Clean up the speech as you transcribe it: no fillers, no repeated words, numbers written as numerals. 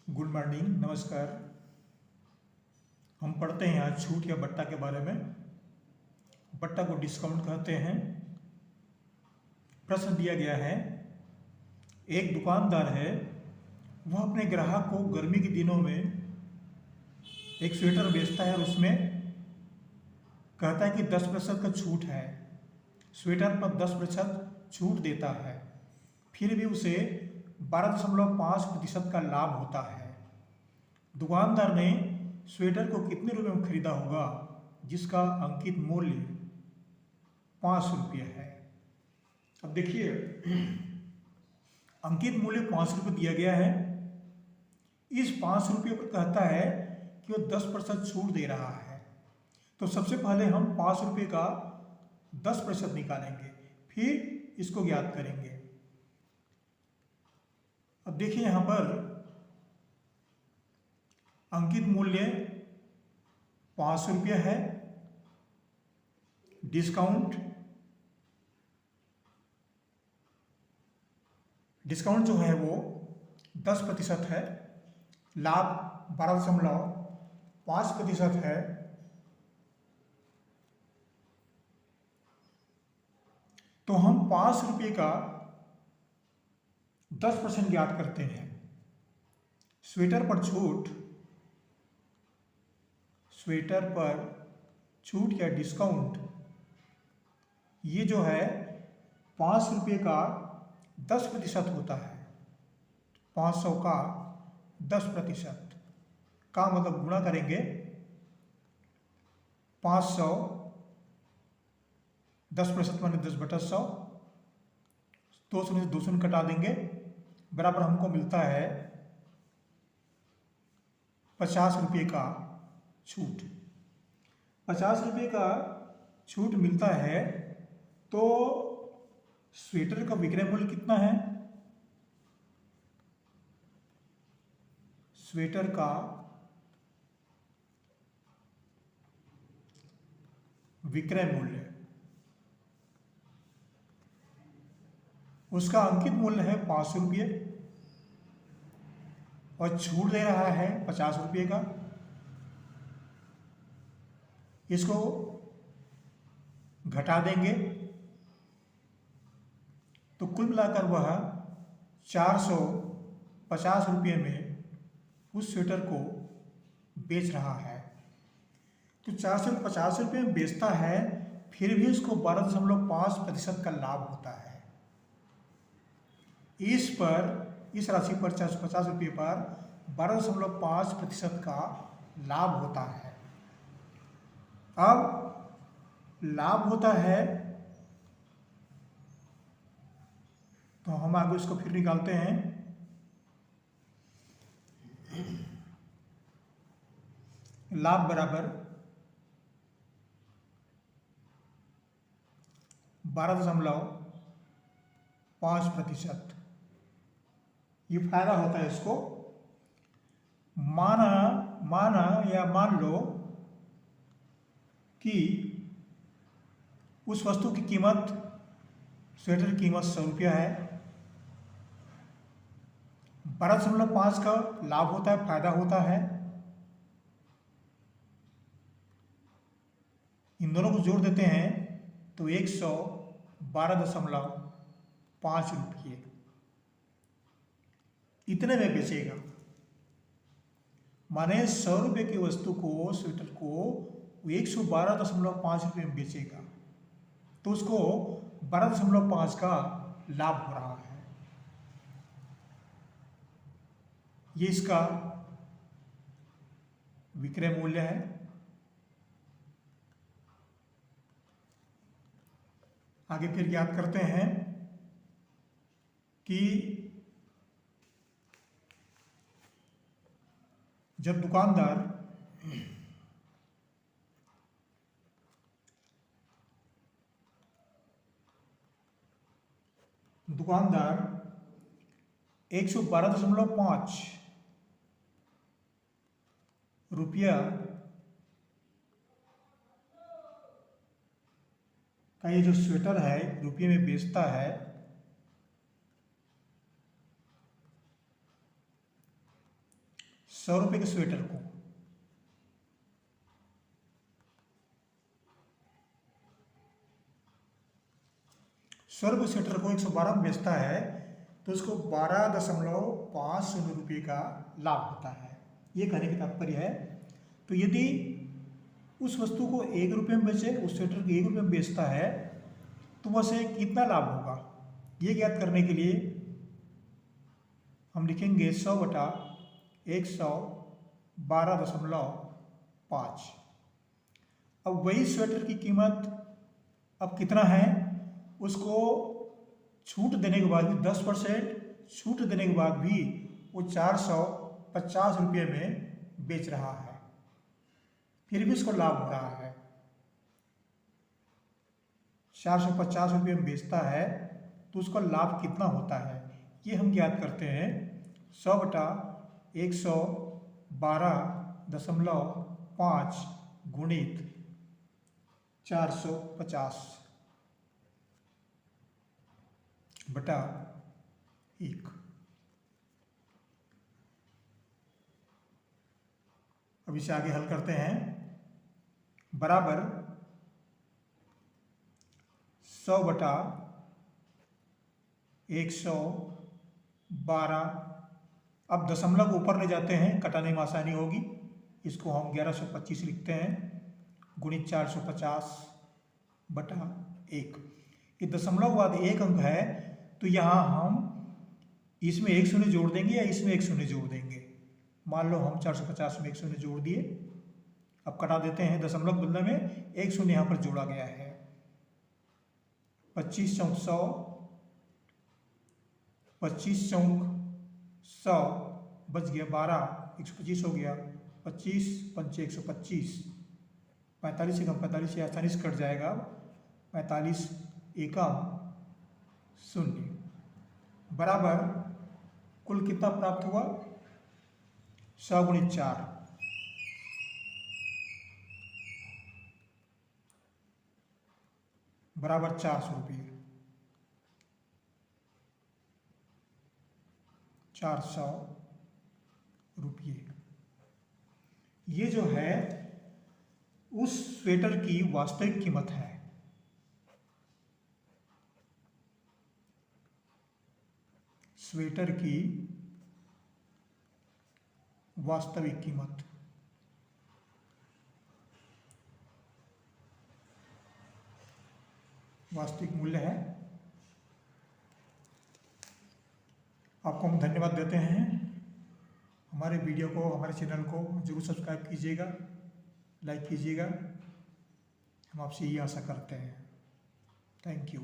Good morning, नमस्कार। हम पढ़ते हैं आज छूट या बट्टा के बारे में। बट्टा को डिस्काउंट कहते हैं। प्रश्न दिया गया है, एक दुकानदार है, वह अपने ग्राहक को गर्मी के दिनों में एक स्वेटर बेचता है और उसमें कहता है कि 10% का छूट है। स्वेटर पर 10% छूट देता है, फिर भी उसे 12.5% का लाभ होता है। दुकानदार ने स्वेटर को कितने रुपए में खरीदा होगा जिसका अंकित मूल्य 5 रुपये है। अब देखिए, अंकित मूल्य 5 रुपये दिया गया है। इस 5 रुपये पर कहता है कि वो 10% छूट दे रहा है। तो सबसे पहले हम 5 रुपये का 10% निकालेंगे, फिर इसको ज्ञात करेंगे। अब देखिए, यहां पर अंकित मूल्य 5 रुपये है। डिस्काउंट जो है वो 10% है। लाभ 12.5% है। तो हम 5 रुपये का 10% ज्ञात करते हैं। स्वेटर पर छूट या डिस्काउंट, ये जो है 5 रुपये का 10% होता है। 500 का 10% का मतलब गुणा करेंगे 500, 10% माने 10/100, 200 में 200 कटा देंगे, बराबर हमको मिलता है 50 रुपये का छूट। 50 रुपये का छूट मिलता है। तो स्वेटर का विक्रय मूल्य कितना है? स्वेटर का विक्रय मूल्य, उसका अंकित मूल्य है 5 रुपये और छूट दे रहा है 50 रुपये का। इसको घटा देंगे तो कुल मिलाकर वह 450 रुपये में उस स्वेटर को बेच रहा है। तो 450 रुपये में बेचता है, फिर भी उसको 12.5% का लाभ होता है। इस राशि पर 450 रुपये पर 12.5% का लाभ होता है। अब लाभ होता है तो हम आगे उसको फिर निकालते हैं। लाभ बराबर 12.5%। ये फायदा होता है इसको। माना या मान लो कि उस वस्तु की कीमत, स्वेटर की कीमत 100 रुपया है। 12.5 का लाभ होता है, फायदा होता है। इन दोनों को जोड़ देते हैं तो 112.5 रुपये इतने में बेचेगा। माने 100 रुपये की वस्तु को, स्वेटर को 112.5 रुपये में बेचेगा, तो उसको 12.5 का लाभ हो रहा है। ये इसका विक्रय मूल्य है। आगे फिर ज्ञात करते हैं कि जब दुकानदार दुकानदार 112.5 रुपया का ये जो स्वेटर है रुपये में बेचता है, 100 रुपये के स्वेटर को 100 रुपये स्वेटर को 112 में बेचता है तो उसको 12.50 रुपये का लाभ होता है। ये कहने की तात्पर्य है। तो यदि उस वस्तु को 1 रुपये में बेचे, उस स्वेटर को 1 रुपये में बेचता है तो वैसे कितना लाभ होगा, ये ज्ञात करने के लिए हम लिखेंगे 100/100 12.5। अब वही स्वेटर की कीमत अब कितना है, उसको छूट देने के बाद भी 10% छूट देने के बाद भी वो 450 रुपये में बेच रहा है, फिर भी उसको लाभ हो रहा है। 450 रुपये में बेचता है तो उसका लाभ कितना होता है, ये हम ज्ञात करते हैं। 100/100 12.5 गुणित 450/1। अब इसे आगे हल करते हैं। बराबर 100/112। अब दशमलव को ऊपर ले जाते हैं, कटाने में आसानी होगी। इसको हम 1125 लिखते हैं गुणित 450/1। ये दशमलव के बाद एक अंक है तो यहाँ हम इसमें एक शून्य जोड़ देंगे या इसमें एक शून्य जोड़ देंगे। मान लो हम 450 में एक शून्य जोड़ दिए। अब कटा देते हैं, दशमलव बदले में एक शून्य यहाँ पर जोड़ा गया है। 25 चौक 100, 25 चौक 100 बच गया 12, 125 हो गया। 25 पंचे 125, 45 एकम 45 आसानी से कट जाएगा। 45 एकम 0 बराबर कुल कितना प्राप्त हुआ, 100 गुणित 4 बराबर 400 रुपये। 400 रुपये ये जो है उस स्वेटर की वास्तविक कीमत है। स्वेटर की वास्तविक कीमत। वास्तविक मूल्य है। आपको हम धन्यवाद देते हैं। हमारे वीडियो को, हमारे चैनल को जरूर सब्सक्राइब कीजिएगा, लाइक कीजिएगा। हम आपसे यही आशा करते हैं। Thank you.